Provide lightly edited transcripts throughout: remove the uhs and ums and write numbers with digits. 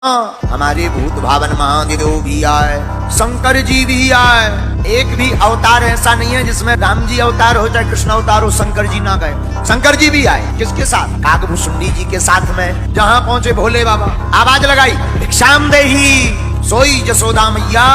हमारे भूत भावन महादेव भी आए, शंकर जी भी आए। एक भी अवतार ऐसा नहीं है जिसमें राम जी अवतार हो चाहे कृष्ण अवतार हो, शंकर जी ना गए। शंकर जी भी आए, किसके साथ? काकभूषुंडी जी के साथ में। जहाँ पहुँचे भोले बाबा आवाज लगाई, भिक्षाम देही। सोई जसोदा मैया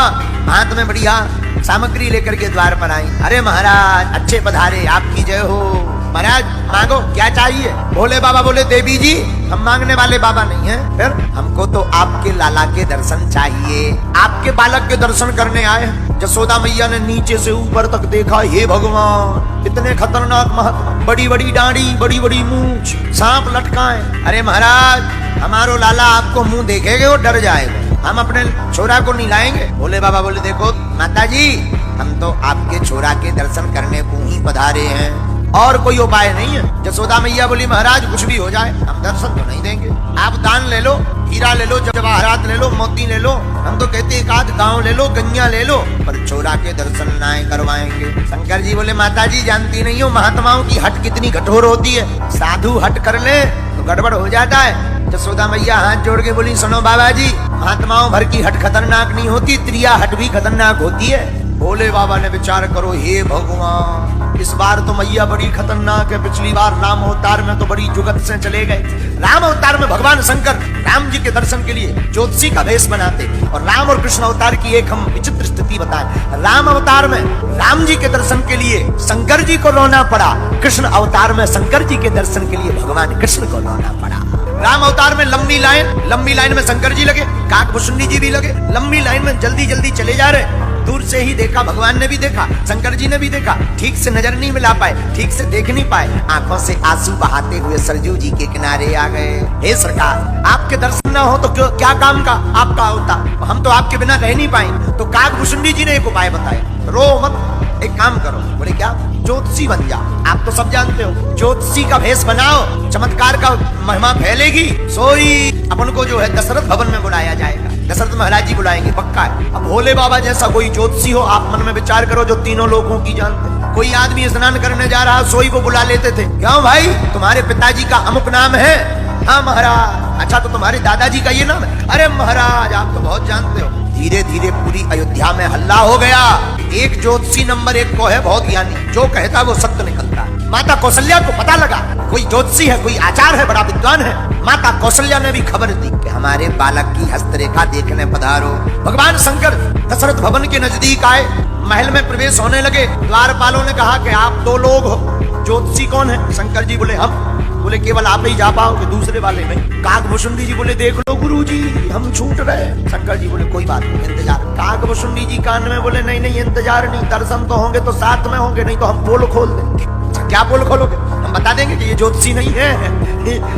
हाथ में बढ़िया सामग्री लेकर के द्वार पर आई। अरे महाराज अच्छे पधारे, आपकी जय हो। महाराज मांगो, क्या चाहिए? भोले बाबा बोले, देवी जी हम मांगने वाले बाबा नहीं हैं। फिर हमको तो आपके लाला के दर्शन चाहिए, आपके बालक के दर्शन करने आए। जसोदा मैया ने नीचे से ऊपर तक देखा, हे भगवान इतने खतरनाक महात्मा, बड़ी बड़ी दाढ़ी, बड़ी बड़ी मूंछ, सांप लटकाए। अरे महाराज हमारो लाला आपको मुंह देखेगे वो डर जाएगा, हम अपने छोरा को नहीं लाएंगे। भोले बाबा बोले, देखो माता जी हम तो आपके छोरा के दर्शन करने को ही पधारे हैं, और कोई उपाय नहीं है। जसोदा मैया बोली, महाराज कुछ भी हो जाए हम दर्शन तो नहीं देंगे। आप दान ले लो, हीरा ले लो, जवाहरात ले लो, मोती ले लो, हम तो कहते एक आध गाँव ले लो, गंगा ले लो, पर छोरा के दर्शन ना करवाएंगे। शंकर जी बोले, माता जी जानती नहीं हो महात्माओं की हट कितनी कठोर होती है, साधु हट कर ले तो गड़बड़ हो जाता है। जसोदा मैया हाथ जोड़ के बोली, सुनो बाबा जी महात्माओं भर की हट खतरनाक नहीं होती, त्रिया हट भी खतरनाक होती है। भोले बाबा ने विचार करो, हे भगवान इस बार तो मैया बड़ी खतरनाक है, पिछली बार राम अवतार में तो बड़ी जुगत से चले गए। राम अवतार में भगवान शंकर राम जी के दर्शन के लिए ज्योतिषी का वेश बनाते, और राम और कृष्ण अवतार की एक हम विचित्र स्थिति बताएं। राम अवतार में राम जी के दर्शन के लिए शंकर जी को रोना पड़ा, कृष्ण अवतार में शंकर जी के दर्शन के लिए भगवान कृष्ण को रोना पड़ा। राम अवतार में लंबी लाइन में शंकर जी लगे, काकभूषुंडी जी भी लगे, लंबी लाइन में जल्दी जल्दी चले जा रहे। दूर से ही देखा, भगवान ने भी देखा, शंकर जी ने भी देखा, ठीक से नजर नहीं मिला पाए, ठीक से देख नहीं पाए, आंखों से आंसू बहाते हुए सरजू जी के किनारे आ गए। हे सरकार आपके दर्शन न हो तो क्या काम का आपका होता, हम तो आपके बिना रह नहीं पाए। तो काकभूषुंडी जी ने एक उपाय बताया, रो मत, एक काम करो। बोले क्या? ज्योतिषी बन जा। आप तो सब जानते हो, ज्योतिषी का भेष बनाओ, चमत्कार का महिमा फैलेगी। सोई अपन को जो है दशरथ भवन में बुलाया जाएगा, दशरथ महाराज जी बुलाएंगे, पक्का है। अब भोले बाबा जैसा कोई ज्योतिषी हो, आप मन में विचार करो, जो तीनों लोगों की जानते। कोई आदमी स्नान करने जा रहा, सोई को बुला लेते थे, क्यों भाई तुम्हारे पिताजी का अमुक नाम है? हाँ महाराज। अच्छा तो तुम्हारे दादाजी का ये नाम है? अरे महाराज आप तो बहुत जानते हो। धीरे धीरे पूरी अयोध्या में हल्ला हो गया, एक ज्योतिषी नंबर 1 को है, बहुत ज्ञानी, जो कहता वो सत्य निकलता है। माता कौशल्या को पता लगा कोई ज्योतिषी है, कोई आचार है, बड़ा विद्वान है। माता कौशल्या ने भी खबर दी कि हमारे बालक की हस्तरेखा देखने पधारो। भगवान शंकर दशरथ भवन के नजदीक आए, महल में प्रवेश होने लगे। द्वारपालों ने कहा कि आप 2 लोग हो, ज्योतिषी कौन है? शंकर जी बोले हम। बोले केवल आप ही जा पाओगे, दूसरे वाले नहीं। काकभूषुंडी जी बोले, देख लो गुरुजी हम छूट रहे। शंकर जी बोले कोई बात नहीं, इंतजार। काकभूषुंडी जी कान में बोले, नहीं नहीं इंतजार नहीं, दर्शन तो होंगे तो साथ में होंगे, नहीं तो हम पोल खोल देंगे। क्या पोल खोलोगे? हम बता देंगे कि ये ज्योतिषी नहीं है,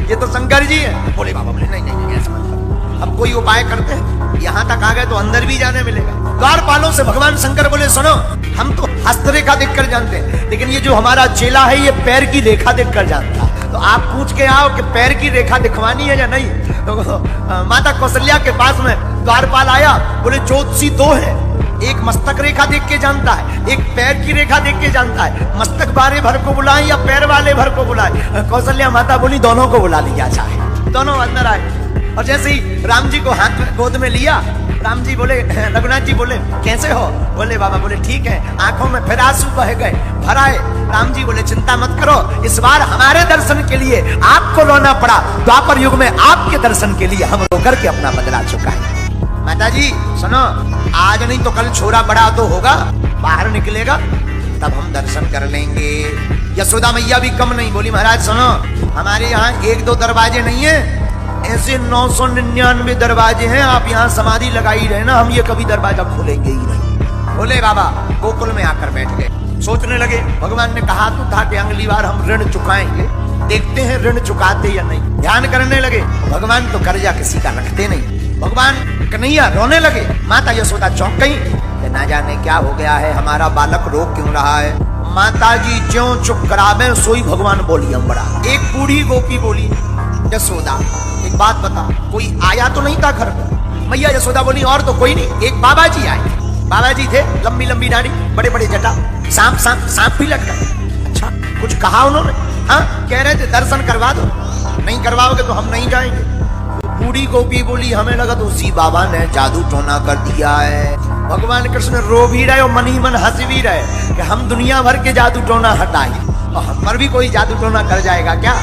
ये तो शंकर जी है। बोले बाबा बोले नहीं नहीं ऐसा मत, अब कोई उपाय करते हैं, यहाँ तक आ गए तो अंदर भी जाने मिलेगा। द्वारपालों से भगवान शंकर बोले, सुनो हम तो हस्तरेखा देखकर जानते हैं, लेकिन ये जो हमारा चेला है ये पैर की रेखा देखकर जानता है, तो आप पूछ के आओ कि पैर की रेखा दिखवानी है या नहीं। तो माता कौशल्या के पास में द्वारपाल आया, बोले ज्योतिषी 2 है, एक मस्तक रेखा देख के जानता है, एक पैर की रेखा देख के जानता है। मस्तक वाले भर को बुलाएं या पैर वाले भर को बुलाएं? कौशल्या माता बोली दोनों को बुला लिया जाए। दोनों अंदर आए, और जैसे ही राम जी को हाथ में गोद में लिया, राम जी बोले, रघुनाथ जी बोले कैसे हो? बोले बाबा बोले ठीक है। आंखों में फिर आंसू बह गए, भर आए। राम जी बोले चिंता मत करो, इस बार हमारे दर्शन के लिए आपको रोना पड़ा, द्वापर युग में आपके दर्शन के लिए हम रो करके अपना बदला चुकाएंगे। माता जी सुनो, आज नहीं तो कल छोरा बड़ा तो होगा, बाहर निकलेगा तब हम दर्शन कर लेंगे। यशोदा मैया भी कम नहीं, बोली महाराज सुनो, हमारे यहाँ 1-2 दरवाजे नहीं है, ऐसे 999 दरवाजे हैं, आप यहाँ समाधि लगाई रहे ना, हम ये कभी दरवाजा खोलेंगे ही नहीं। भोले बाबा गोकुल में आकर बैठ गए, सोचने लगे। भगवान ने कहा तो था कि अगली बार हम ऋण चुकाएंगे, देखते हैं ऋण चुकाते या नहीं। ध्यान करने लगे, भगवान तो कर्जा किसी का रखते नहीं। भगवान कन्हैया रोने लगे, माता यशोदा चौंक गई कि ना जाने क्या हो गया है, हमारा बालक रो क्यों रहा है। माता जी ज्यों चुप करावे सोई भगवान बोली हम बड़ा। एक बूढ़ी गोपी बोली, यशोदा एक बात बता, कोई आया तो नहीं था घर में? मैया यशोदा बोली और तो कोई नहीं, एक बाबा जी आए। बाबा जी थे, लंबी लंबी दाढ़ी, बड़े बड़े जटा, सांप भी लटका। अच्छा कुछ कहा उन्होंने? हाँ कह रहे थे दर्शन करवा दो, नहीं करवाओगे तो हम नहीं जाएंगे। बूढ़ी गोपी बोली हमें लगा तो उसी बाबा ने जादू टोना कर दिया है। भगवान कृष्ण रो भी रहे और मन ही मन हंस भी रहे कि हम दुनिया भर के जादू टोना हटाए और हम पर भी कोई जादू टोना कर जाएगा क्या।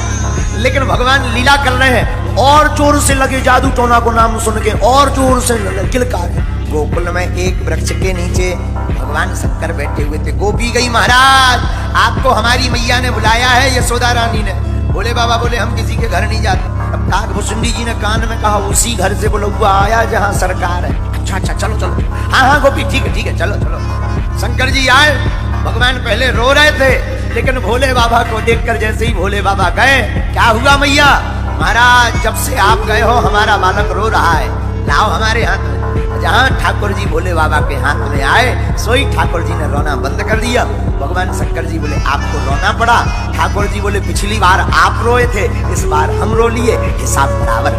लेकिन भगवान लीला कर रहे हैं और जोर से लगे जादू टोना को नाम सुन के, और जोर से किलकारे। गोकुल में एक वृक्ष के नीचे भगवान शंकर बैठे हुए थे। गोपी गई महाराज आपको हमारी मैया ने बुलाया है, यशोदा रानी ने। बोले बाबा बोले हम किसी के घर नहीं जाते। तब काकभूषुंडी जी ने कान में कहा उसी घर से बोलो हुआ आया जहाँ सरकार है। अच्छा चलो चलो, हाँ गोपी ठीक है चलो चलो। शंकर जी आए, भगवान पहले रो रहे थे लेकिन भोले बाबा को देखकर जैसे ही भोले बाबा गए, क्या हुआ मैया? महाराज जब से आप गए हो हमारा बालक रो रहा है, लाओ हमारे हाथ में। जहाँ ठाकुर जी भोले बाबा के हाथ में आए सोई ठाकुर जी ने रोना बंद कर दिया। भगवान शंकर जी बोले आपको रोना पड़ा? ठाकुर जी बोले पिछली बार आप रोए थे, इस बार हम रो लिए, हिसाब बराबर।